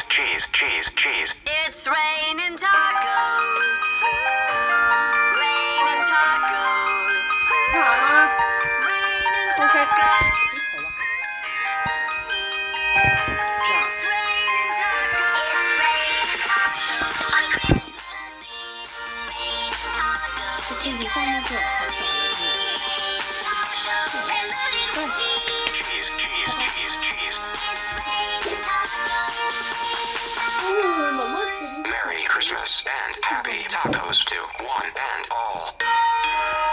cheese, cheese, cheese, cheese. It's raining tacos. Raining tacos. Raining tacos. It's raining tacos. It's raining tacos. On Christmas Eve, raining tacos. Cheese, cheese, cheese, cheese. Merry Christmas and happy tacos to one and all.